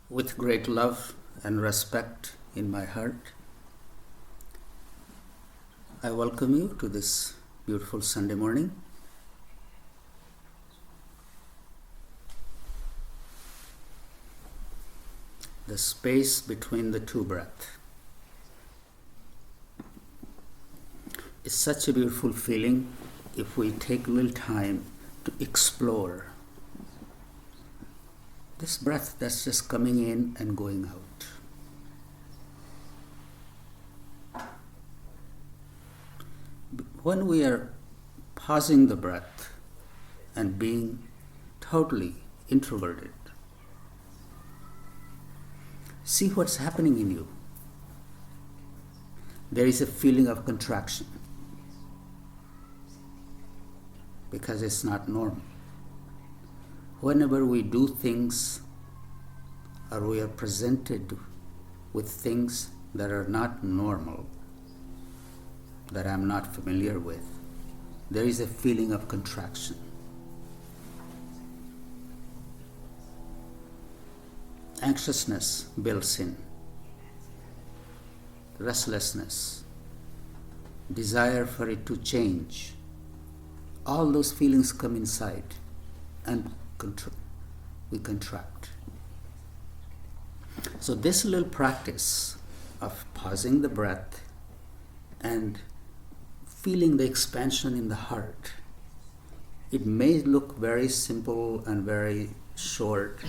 With great love and respect in my heart, I welcome you to this beautiful Sunday morning. The space between the two breaths is such a beautiful feeling if we take a little time to explore this breath that's just coming in and going out. When we are pausing the breath and being totally introverted, see what's happening in you. There is a feeling of contraction because it's not normal. Whenever we do things or we are presented with things that are not normal, that I'm not familiar with, there is a feeling of contraction. Anxiousness builds in, restlessness, desire for it to change. All those feelings come inside and we contract. So this little practice of pausing the breath and feeling the expansion in the heart, it may look very simple and very short,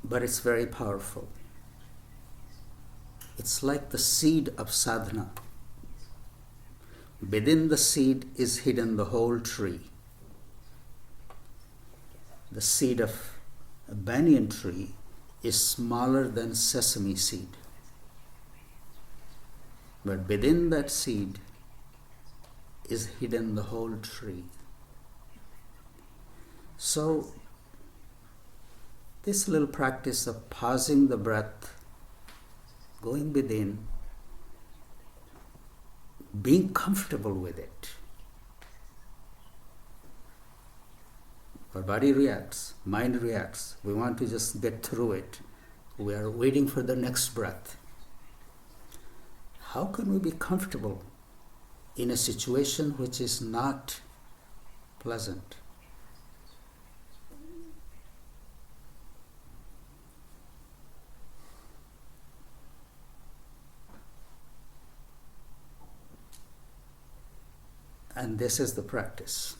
but it's very powerful. It's like the seed of sadhana. Within the seed is hidden the whole tree. The seed of a banyan tree is smaller than sesame seed. But within that seed is hidden the whole tree. So, this little practice of pausing the breath, going within, being comfortable with it. Our body reacts, mind reacts. We want to just get through it. We are waiting for the next breath. How can we be comfortable in a situation which is not pleasant? And this is the practice.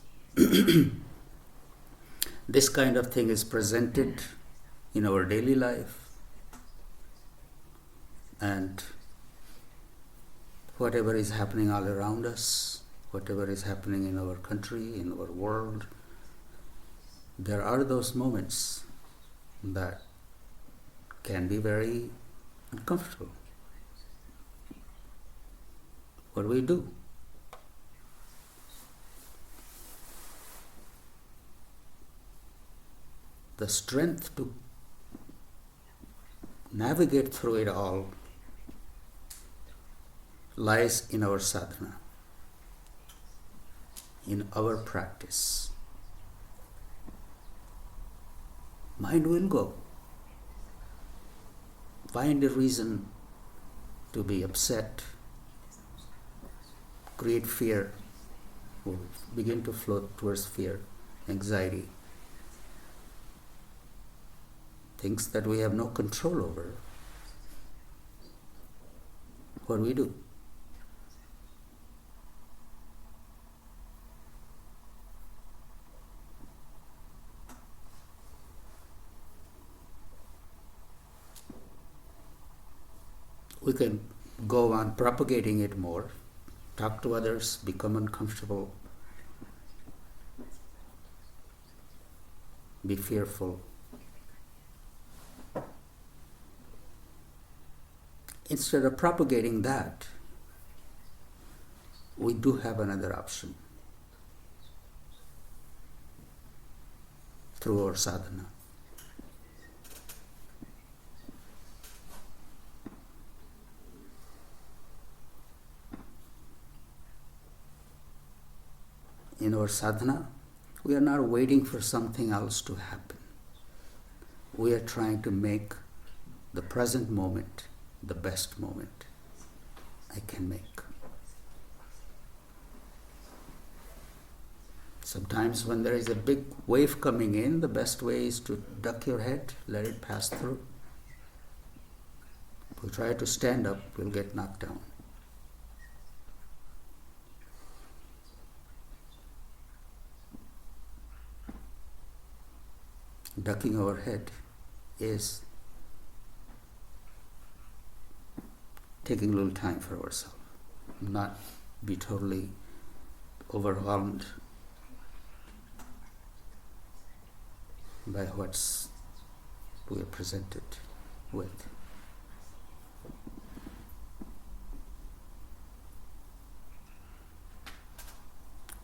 This kind of thing is presented in our daily life, and whatever is happening all around us, whatever is happening in our country, in our world, there are those moments that can be very uncomfortable. What do we do? The strength to navigate through it all lies in our sadhana, in our practice. Mind will go. Find a reason to be upset, create fear, or begin to float towards fear, anxiety. Things that we have no control over. What do we do? We can go on propagating it more, talk to others, become uncomfortable, be fearful. Instead of propagating that, we do have another option through our sadhana. In our sadhana, we are not waiting for something else to happen. we are trying to make the present moment the best moment I can make. Sometimes when there is a big wave coming in, the best way is to duck your head, let it pass through. If we try to stand up, we'll get knocked down. Ducking our head is taking a little time for ourselves, not be totally overwhelmed by what we are presented with.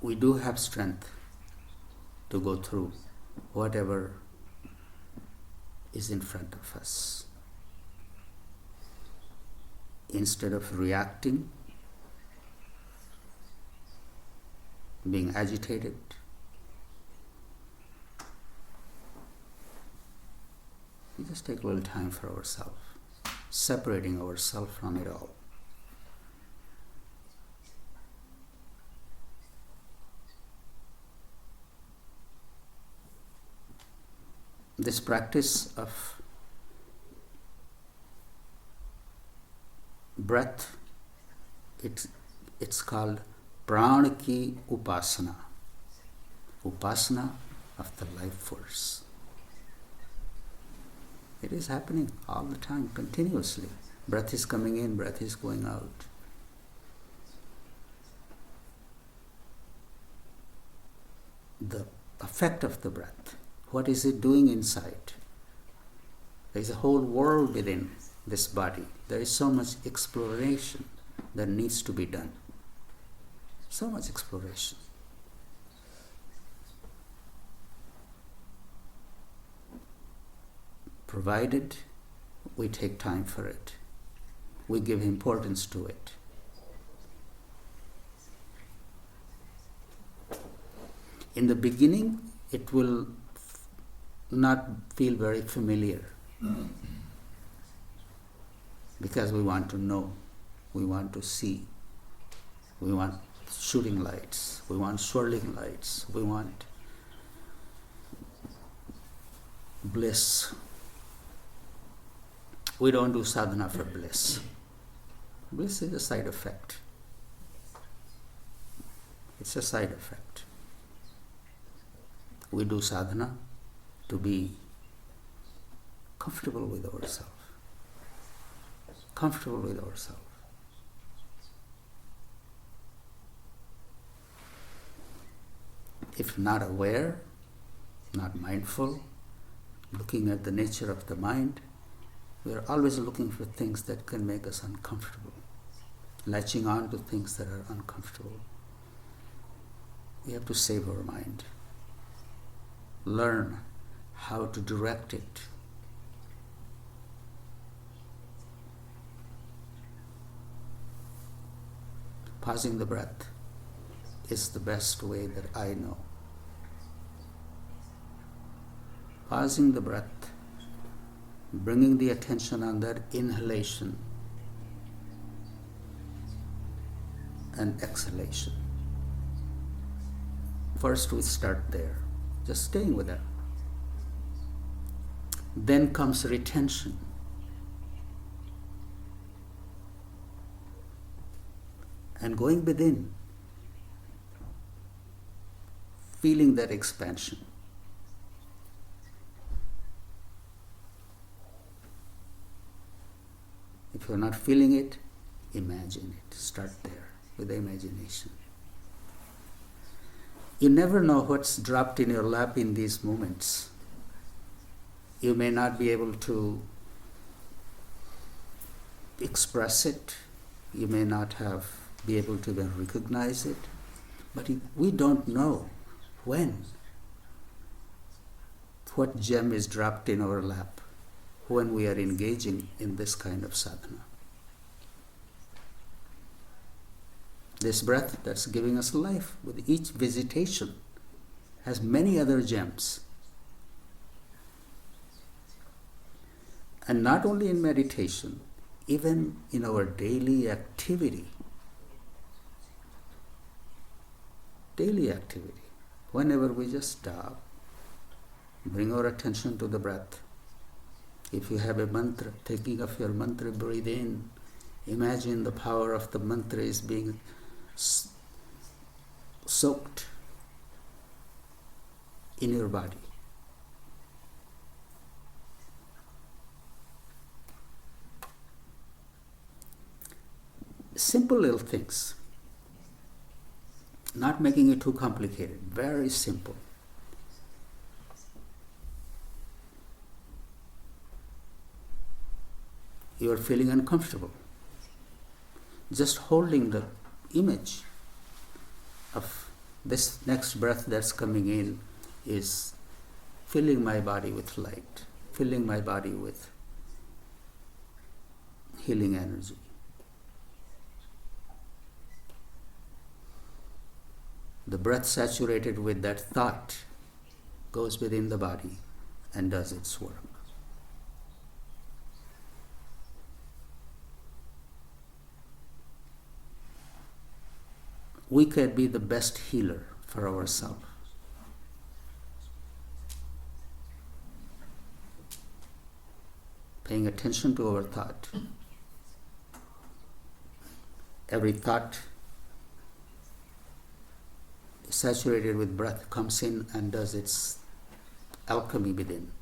We do have strength to go through whatever is in front of us. Instead of reacting, being agitated, we just take a little time for ourselves, separating ourselves from it all. This practice of breath, it's called prana ki upasana, upasana of the life force. It is happening all the time, continuously. Breath is coming in, breath is going out. The effect of the breath, what is it doing inside? There is a whole world within this body. There is so much exploration that needs to be done. So much exploration. Provided we take time for it, we give importance to it. In the beginning, it will not feel very familiar because we want to know, we want to see, we want shooting lights, we want swirling lights, we want bliss. We don't do sadhana for bliss. Bliss is a side effect. It's a side effect. We do sadhana to be comfortable with ourselves. Comfortable with ourselves. If not aware, not mindful, looking at the nature of the mind, we are always looking for things that can make us uncomfortable, latching on to things that are uncomfortable. We have to save our mind, learn how to direct it. Pausing the breath is the best way that I know. Pausing the breath, bringing the attention on that inhalation and exhalation. First we start there, just staying with that. Then comes retention. And going within, feeling that expansion. If you're not feeling it, imagine it. Start there with the imagination. You never know what's dropped in your lap in these moments. You may not be able to express it. You may not be able to even recognize it. But we don't know when, what gem is dropped in our lap when we are engaging in this kind of sadhana. This breath that's giving us life with each visitation has many other gems. And not only in meditation, even in our daily activity, whenever we just stop, bring our attention to the breath. If you have a mantra, thinking of your mantra, breathe in. Imagine the power of the mantra is being soaked in your body. Simple little things. Not making it too complicated. Very simple. You are feeling uncomfortable. Just holding the image of this next breath that's coming in is filling my body with light, filling my body with healing energy. The breath saturated with that thought goes within the body and does its work. We can be the best healer for ourselves. Paying attention to our thought. Every thought saturated with breath comes in and does its alchemy within.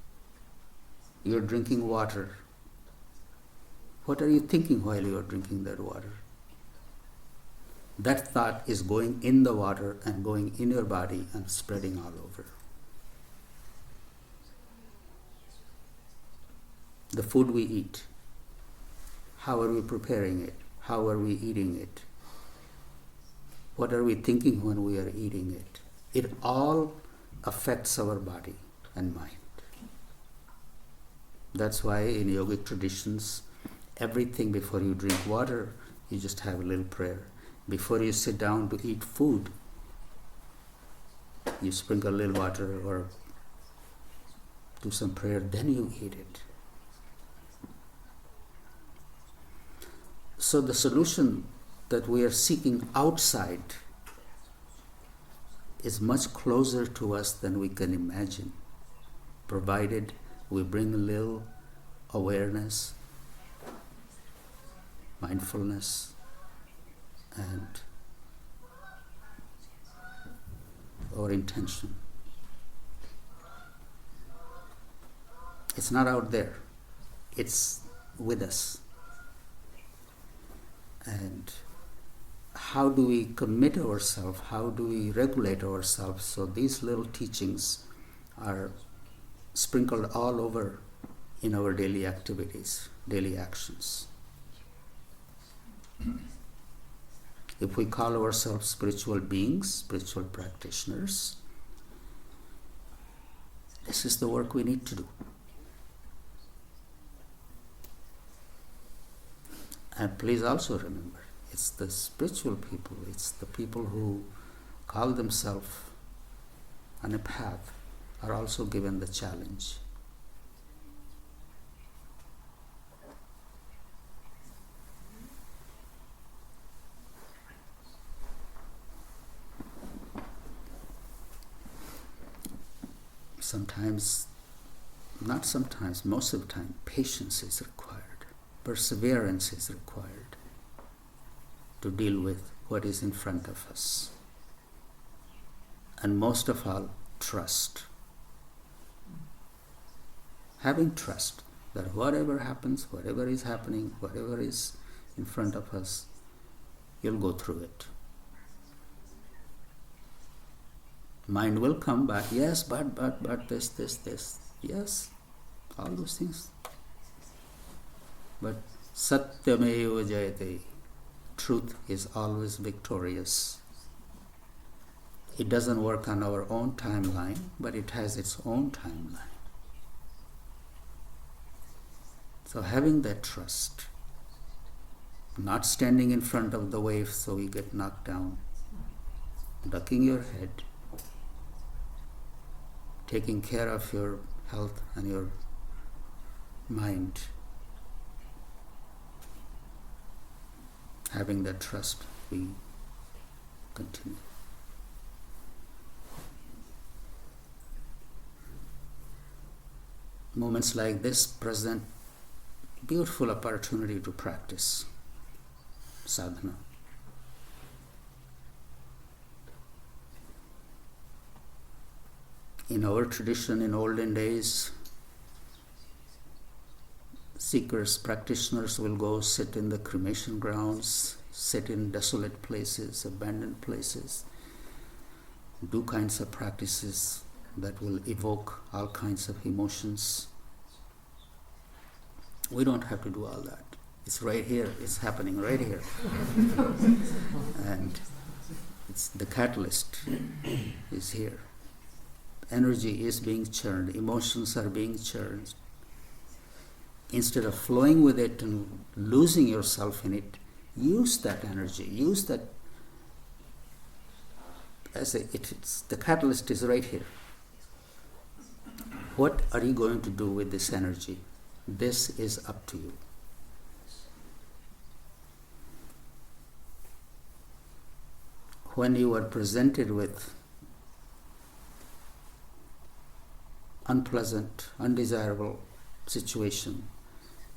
You're drinking water. What are you thinking while you are drinking that water? That thought is going in the water and going in your body and spreading all over. The food we eat, how are we preparing it? How are we eating it? What are we thinking when we are eating it? It all affects our body and mind. That's why in yogic traditions, everything before you drink water, you just have a little prayer. Before you sit down to eat food, you sprinkle a little water or do some prayer, then you eat it. So the solution that we are seeking outside is much closer to us than we can imagine, provided we bring a little awareness, mindfulness, and our intention. It's not out there, it's with us. And how do we commit ourselves? How do we regulate ourselves? So these little teachings are sprinkled all over in our daily activities, daily actions. If we call ourselves spiritual beings, spiritual practitioners, this is the work we need to do. And please also remember, it's the spiritual people, it's the people who call themselves on a path are also given the challenge. Most of the time, patience is required. Perseverance is required to deal with what is in front of us. And most of all, trust. Having trust that whatever happens, whatever is happening, whatever is in front of us, you'll go through it. Mind will come back, yes, but this. Yes, all those things. But Satyameva Jayate, truth is always victorious. It doesn't work on our own timeline, but it has its own timeline. So having that trust, not standing in front of the wave so you get knocked down, ducking your head, taking care of your health and your mind, having that trust, we continue. Moments like this present beautiful opportunity to practice sadhana. In our tradition, in olden days, seekers, practitioners will go sit in the cremation grounds, sit in desolate places, abandoned places, do kinds of practices that will evoke all kinds of emotions. We don't have to do all that. It's right here. It's happening right here. And it's the catalyst is here. Energy is being churned. Emotions are being churned. Instead of flowing with it and losing yourself in it, use that energy. Use that it's the catalyst is right here. What are you going to do with this energy? This is up to you. When you are presented with unpleasant, undesirable situation,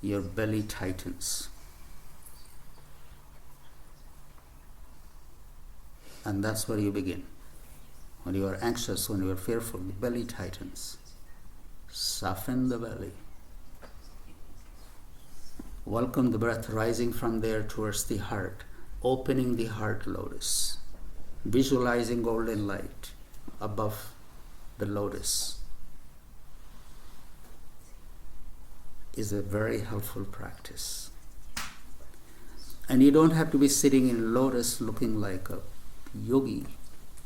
your belly tightens. And that's where you begin. When you are anxious, when you are fearful, the belly tightens. Soften the belly. Welcome the breath rising from there towards the heart, opening the heart lotus, visualizing golden light above the lotus is a very helpful practice. And you don't have to be sitting in lotus looking like a yogi.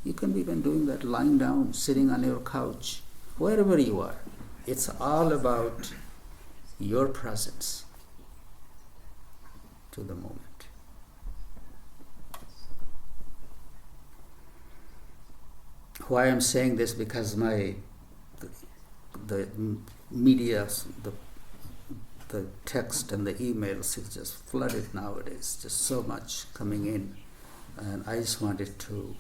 You can be even doing that lying down, sitting on your couch, wherever you are. It's all about your presence to the moment. Why I'm saying this, because the media, the text and the emails is just flooded nowadays, just so much coming in. And I just wanted to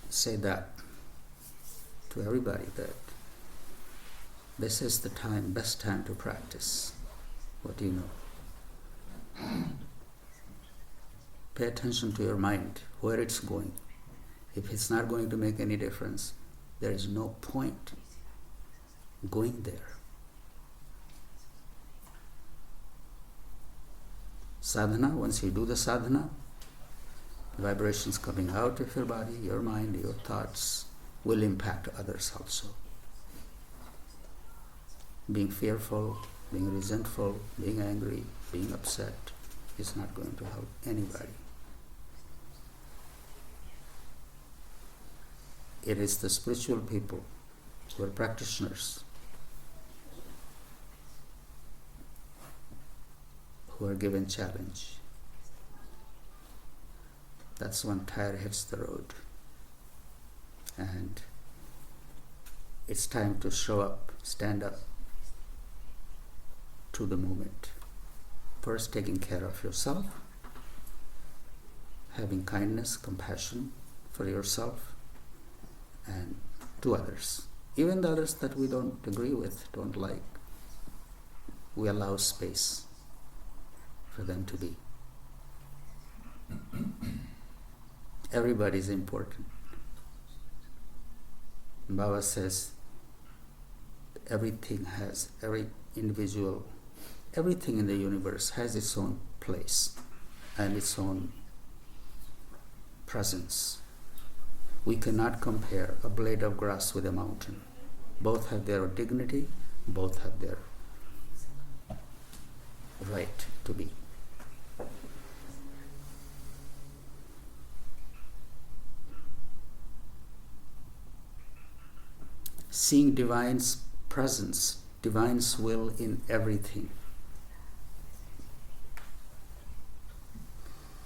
say that to everybody, that this is the time, best time to practice. What do you know? Pay attention to your mind, where it's going. If it's not going to make any difference, there is no point going there. Sadhana, once you do the sadhana, vibrations coming out of your body, your mind, your thoughts will impact others also. Being fearful, being resentful, being angry, being upset is not going to help anybody. It is the spiritual people who are practitioners who are given challenge. That's when tire hits the road. And it's time to show up, stand up to the moment. First, taking care of yourself, having kindness, compassion for yourself and to others. Even the others that we don't agree with, don't like, we allow space for them to be. Everybody is important. Baba says every individual, everything in the universe has its own place and its own presence. We cannot compare a blade of grass with a mountain. Both have their dignity, both have their right to be. Seeing Divine's presence, Divine's will in everything.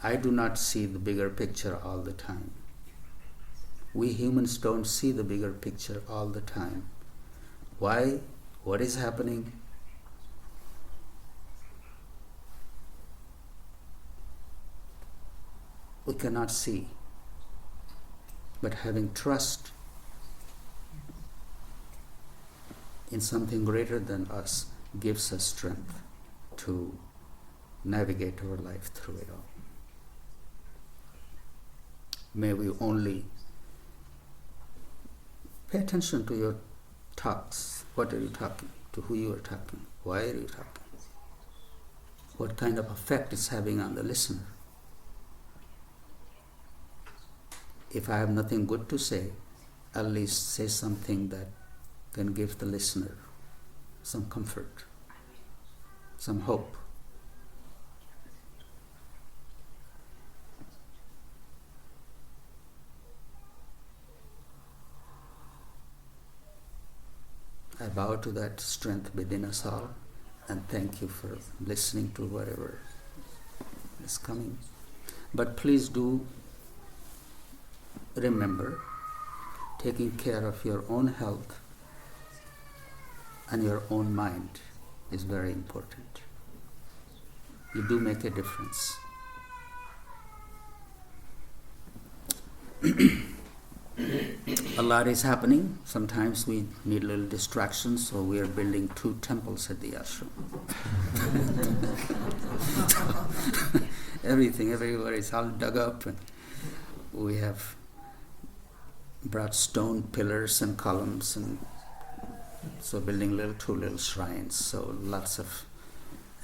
I do not see the bigger picture all the time. We humans don't see the bigger picture all the time. Why? What is happening? We cannot see. But having trust in something greater than us gives us strength to navigate our life through it all. May we only pay attention to your talks. What are you talking? To who you are talking? Why are you talking? What kind of effect it's having on the listener? If I have nothing good to say, at least say something that can give the listener some comfort, some hope. I bow to that strength within us all and thank you for listening to whatever is coming. But please do remember, taking care of your own health and your own mind is very important. You do make a difference. A lot is happening. Sometimes we need a little distraction, so we are building 2 temples at the ashram. Everything, everywhere is all dug up, and we have brought stone pillars and columns, and so building 2 little shrines. So lots of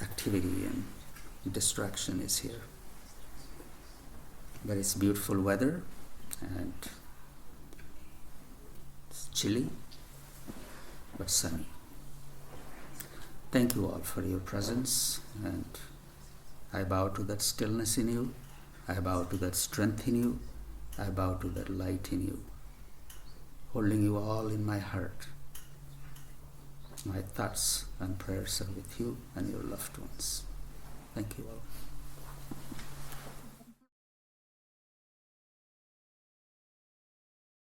activity and distraction is here. But it's beautiful weather, and it's chilly but sunny. Thank you all for your presence, and I bow to that stillness in you. I bow to that strength in you. I bow to that light in you, holding you all in my heart. My thoughts and prayers are with you and your loved ones. Thank you all.